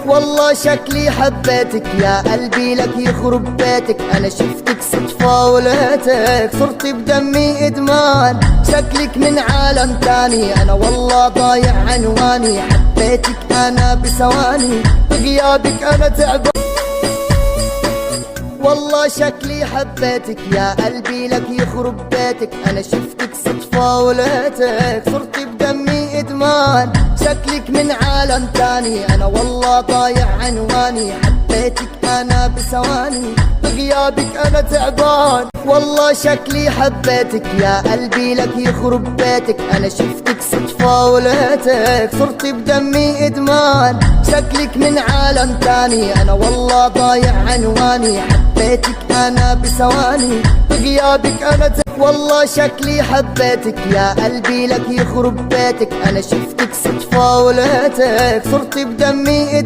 والله شكلي حبيتك يا قلبي لك يخرب بيتك، انا شفتك صدفة ولقيتك صرت بدمي ادمان، شكلك من عالم تاني انا والله ضايع عنواني، حبيتك انا بثواني بغيابك انا تعبان. والله شكلي حبيتك يا قلبي لك يخرب بيتك، انا شفتك صدفة ولقيتك صرت بدمي ادمان، شكلك من عالم تاني انا والله ضايع عنواني، حبيتك انا بثواني بغيابك انا تعبان. والله شكلي حبيتك يا قلبي لك يخرب بيتك، انا شفتك صدفة ولقيتك صرت بدمي ادمان، شكلك من عالم تاني انا والله ضايع عنواني، حبيتك انا بثواني بغيابك انا والله شكلي حبيتك يا قلبي لك يخرب بيتك، انا شفتك صدفة ولقيتك صرت بدمي ادمان.